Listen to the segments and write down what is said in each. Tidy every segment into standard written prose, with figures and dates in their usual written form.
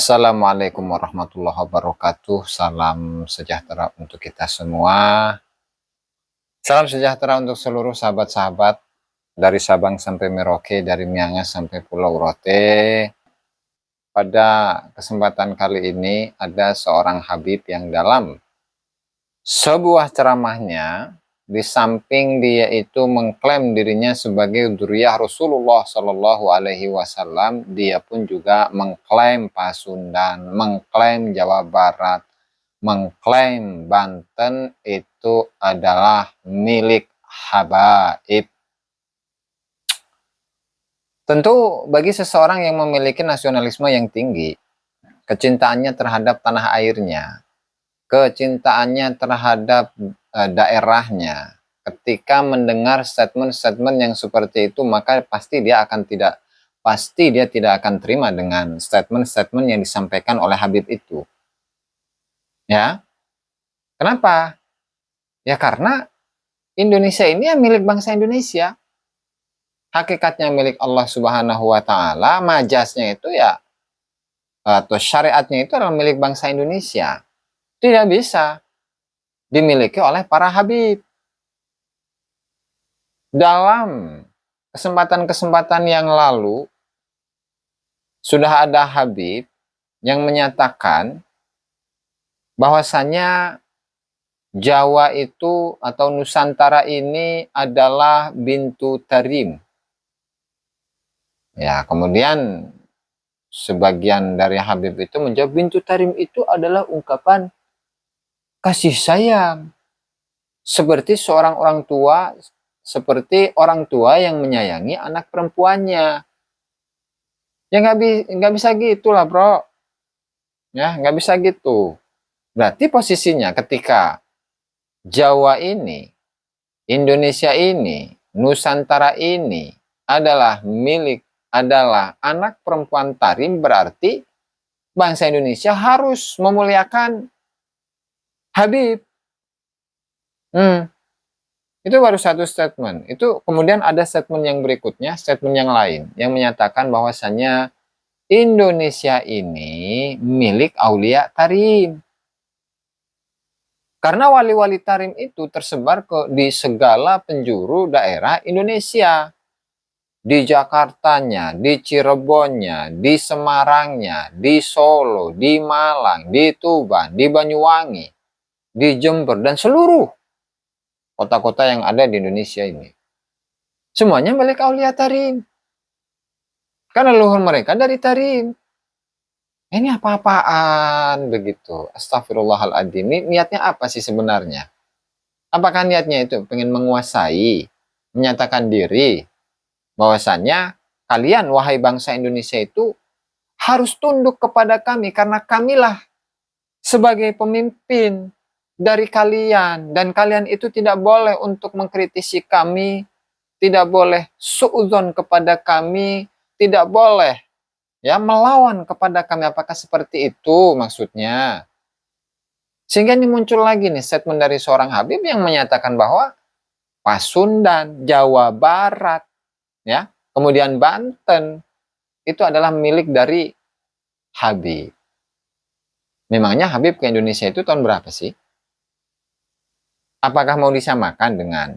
Assalamualaikum warahmatullahi wabarakatuh. Salam sejahtera untuk kita semua. Salam sejahtera untuk seluruh sahabat-sahabat dari Sabang sampai Merauke, dari Miangas sampai Pulau Rote. Pada kesempatan kali ini ada seorang Habib yang dalam sebuah ceramahnya, di samping dia itu mengklaim dirinya sebagai dzurriyyah Rasulullah Shallallahu Alaihi Wasallam, dia pun juga mengklaim Pasundan, mengklaim Jawa Barat, mengklaim Banten itu adalah milik habaib. Tentu bagi seseorang yang memiliki nasionalisme yang tinggi, kecintaannya terhadap tanah airnya, kecintaannya terhadap daerahnya, ketika mendengar statement-statement yang seperti itu, maka pasti dia tidak akan terima dengan statement-statement yang disampaikan oleh Habib itu. Ya. Kenapa? Ya karena Indonesia ini ya milik bangsa Indonesia. Hakikatnya milik Allah Subhanahu wa taala, majasnya itu ya atau syariatnya itu adalah milik bangsa Indonesia. Tidak bisa dimiliki oleh para habib. Dalam kesempatan-kesempatan yang lalu sudah ada habib yang menyatakan bahwasannya Jawa itu atau Nusantara ini adalah bintu tarim. Ya, kemudian sebagian dari habib itu menjawab bintu tarim itu adalah ungkapan kasih sayang. Seperti orang tua yang menyayangi anak perempuannya. Ya nggak bisa gitu lah bro. Ya nggak bisa gitu. Berarti posisinya ketika Jawa ini, Indonesia ini, Nusantara ini adalah anak perempuan tarim, berarti bangsa Indonesia harus memuliakan Habib. Itu baru satu statement. Itu kemudian ada statement yang berikutnya, statement yang lain yang menyatakan bahwasannya Indonesia ini milik Aulia Tarim. Karena wali-wali tarim itu tersebar di segala penjuru daerah Indonesia. Di Jakartanya, di Cirebonnya, di Semarangnya, di Solo, di Malang, di Tuban, di Banyuwangi, di Jember, dan seluruh kota-kota yang ada di Indonesia ini. Semuanya milik Aulia Tarim. Karena leluhur mereka dari Tarim. Ini apa-apaan begitu? Astagfirullahaladzim. Ini niatnya apa sih sebenarnya? Apakah niatnya itu pengen menguasai, menyatakan diri, bahwasannya kalian, wahai bangsa Indonesia itu, harus tunduk kepada kami, karena kamilah sebagai pemimpin dari kalian, dan kalian itu tidak boleh untuk mengkritisi kami, tidak boleh suudzon kepada kami, tidak boleh ya melawan kepada kami. Apakah seperti itu maksudnya? Sehingga ini muncul lagi nih statement dari seorang habib yang menyatakan bahwa Pasundan, Jawa Barat, ya, kemudian Banten itu adalah milik dari Habib. Memangnya Habib ke Indonesia itu tahun berapa sih? Apakah mau disamakan dengan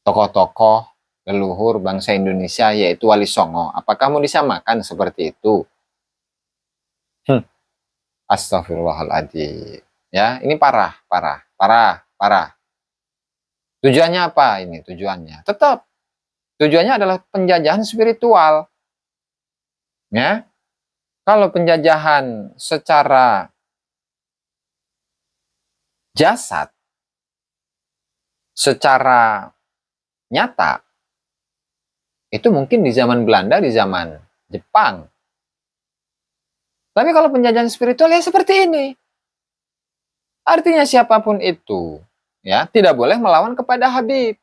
tokoh-tokoh leluhur bangsa Indonesia yaitu Wali Songo? Apakah mau disamakan seperti itu? Astagfirullahaladzim. Ya, ini parah. Tujuannya apa ini? Tujuannya tetap tujuannya adalah penjajahan spiritual. Ya, kalau penjajahan secara jasad, secara nyata, itu mungkin di zaman Belanda, di zaman Jepang. Tapi kalau penjajahan spiritual ya seperti ini. Artinya siapapun itu, ya, tidak boleh melawan kepada Habib.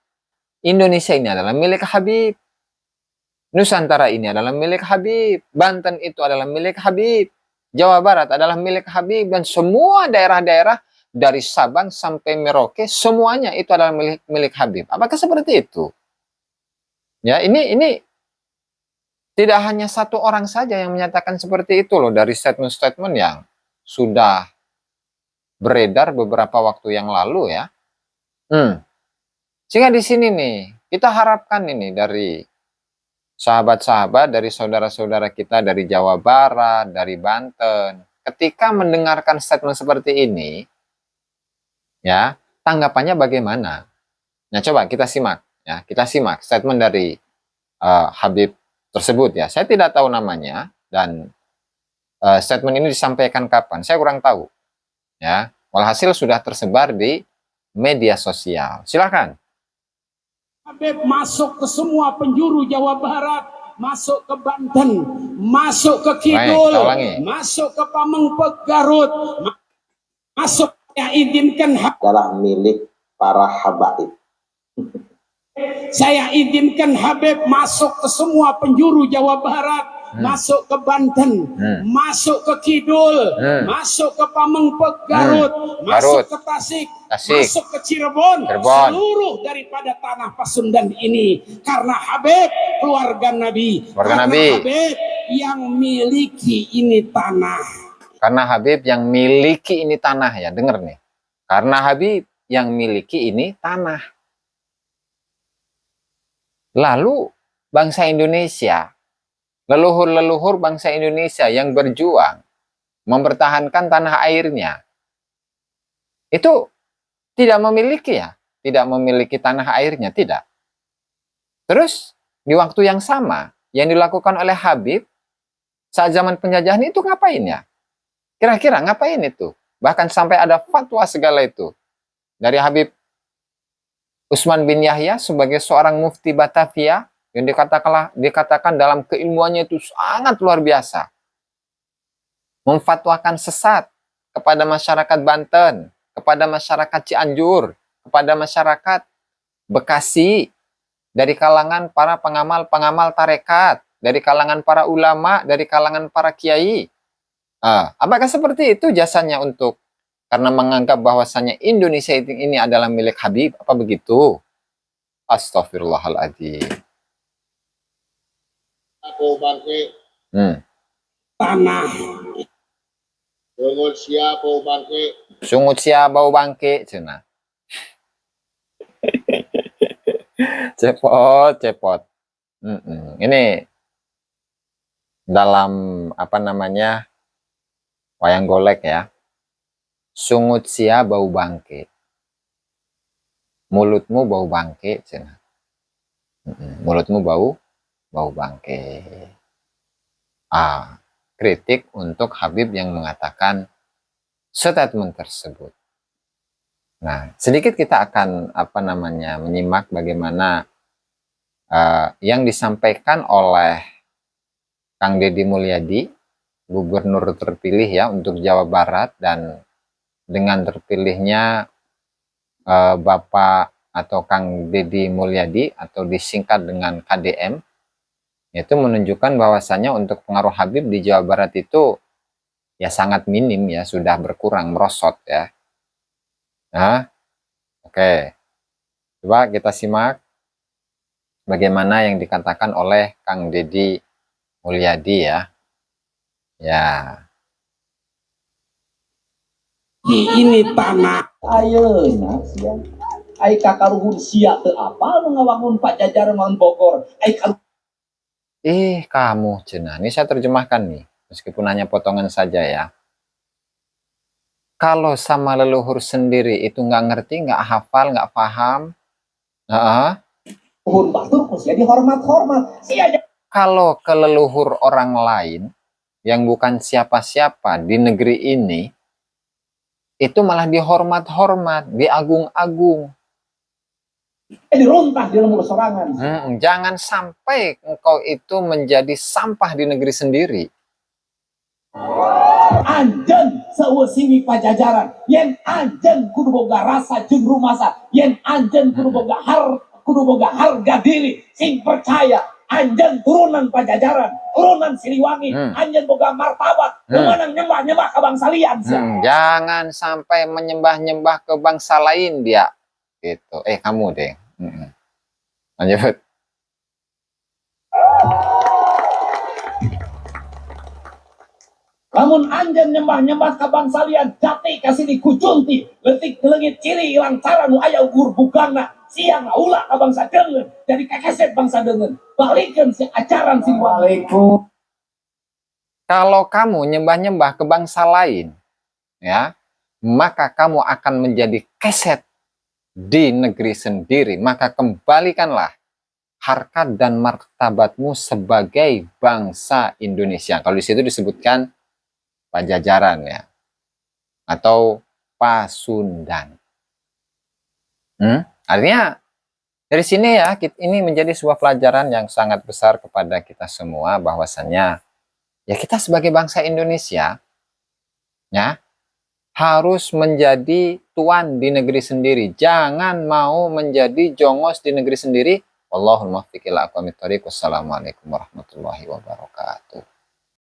Indonesia ini adalah milik Habib. Nusantara ini adalah milik Habib. Banten itu adalah milik Habib. Jawa Barat adalah milik Habib, dan semua daerah-daerah dari Sabang sampai Merauke semuanya itu adalah milik Habib. Apakah seperti itu? Ya, ini Tidak hanya satu orang saja yang menyatakan seperti itu loh, dari statement-statement yang sudah beredar beberapa waktu yang lalu ya. Sehingga di sini nih, kita harapkan ini dari sahabat-sahabat, dari saudara-saudara kita dari Jawa Barat, dari Banten, ketika mendengarkan statement seperti ini, ya, tanggapannya bagaimana? Nah, coba kita simak, ya, kita simak statement dari Habib tersebut ya. Saya tidak tahu namanya dan statement ini disampaikan kapan, saya kurang tahu, ya. Walhasil sudah tersebar di media sosial. Silakan. Habib masuk ke semua penjuru Jawa Barat, masuk ke Banten, masuk ke Kidul, masuk ke Pamengpeuk Garut, masuk, saya izinkan adalah milik para habaib. Saya izinkan Habib masuk ke semua penjuru Jawa Barat, masuk ke Banten, masuk ke Kidul, masuk ke Pamengpeuk Garut, masuk ke Tasik, masuk ke Cirebon, seluruh daripada tanah Pasundan ini, karena Habib keluarga Nabi, Habib yang miliki ini tanah. Karena Habib yang miliki ini tanah, ya, dengar nih. Karena Habib yang miliki ini tanah. Lalu bangsa Indonesia, leluhur-leluhur bangsa Indonesia yang berjuang mempertahankan tanah airnya, itu tidak memiliki, ya, tidak memiliki tanah airnya, tidak. Terus di waktu yang sama yang dilakukan oleh Habib saat zaman penjajahan itu ngapain ya? Kira-kira ngapain itu? Bahkan sampai ada fatwa segala itu dari Habib Utsman bin Yahya sebagai seorang mufti Batavia yang dikatakan dalam keilmuannya itu sangat luar biasa. Memfatwakan sesat kepada masyarakat Banten, kepada masyarakat Cianjur, kepada masyarakat Bekasi, dari kalangan para pengamal-pengamal tarekat, dari kalangan para ulama, dari kalangan para kiai. Apakah seperti itu jasanya untuk karena menganggap bahwasannya Indonesia ini adalah milik Habib? Apa begitu? Astagfirullahaladzim. Aku bangke. Tanah. Sungut sia bau bangke. Sungut sia bau bangke, cina. Cepot. Ini dalam apa namanya wayang golek ya. Sungut sia bau bangke, mulutmu bau bangke, cina. Mulutmu bau bangke. Kritik untuk Habib yang mengatakan statement tersebut. Nah, sedikit kita akan menyimak bagaimana yang disampaikan oleh Kang Deddy Mulyadi, gubernur terpilih ya untuk Jawa Barat, dan dengan terpilihnya Bapak atau Kang Deddy Mulyadi atau disingkat dengan KDM, itu menunjukkan bahwasannya untuk pengaruh Habib di Jawa Barat itu ya sangat minim, ya, sudah berkurang, merosot ya. Oke. Coba kita simak bagaimana yang dikatakan oleh Kang Deddy Mulyadi ya. Ini tanah ayeuna sia. Ai kakaruhun sia teu apa nu ngawangun Pajajaran lawan Bogor. Kamu cenah. Ini saya terjemahkan nih, meskipun hanya potongan saja ya. Kalau sama leluhur sendiri itu nggak ngerti, nggak hafal, nggak paham, kalau ke leluhur orang lain yang bukan siapa-siapa di negeri ini, itu malah dihormat-hormat, diagung-agung. Dirontah di dalam sorangan. Jangan sampai engkau itu menjadi sampah di negeri sendiri. Anjeun seueur siwi Pajajaran, yen anjeun kudu boga rasa jeung rumasa, yen anjeun kudu boga harga diri, sing percaya anjeun turunan Pajajaran, turunan Siliwangi, anjeun boga martabat, kumaha nyembah-nyembah ka bangsa lian. Jangan sampai menyembah-nyembah ke bangsa lain dia. Gitu. Kamu deh. Lanjut. Lamun anjen nyembah-nyembah ka bangsa lian jati kasih dikucunti letik telengit ciri ilang cara nu aya ukur bukana siang ulah ka bangsa dengen jadi kekeset bangsa dengen balikan si ajaran si Waalaikumsalam. Kalau kamu nyembah-nyembah ke bangsa lain, ya, maka kamu akan menjadi keset di negeri sendiri. Maka kembalikanlah harkat dan martabatmu sebagai bangsa Indonesia. Kalau di situ disebutkan Pajajaran, ya, atau Pasundan. Artinya dari sini ya, ini menjadi sebuah pelajaran yang sangat besar kepada kita semua, bahwasannya ya kita sebagai bangsa Indonesia, ya, harus menjadi tuan di negeri sendiri. Jangan mau menjadi jongos di negeri sendiri. Wallahul muwaffiq ila aqwamit thoriq. Wassalamualaikum warahmatullahi wabarakatuh.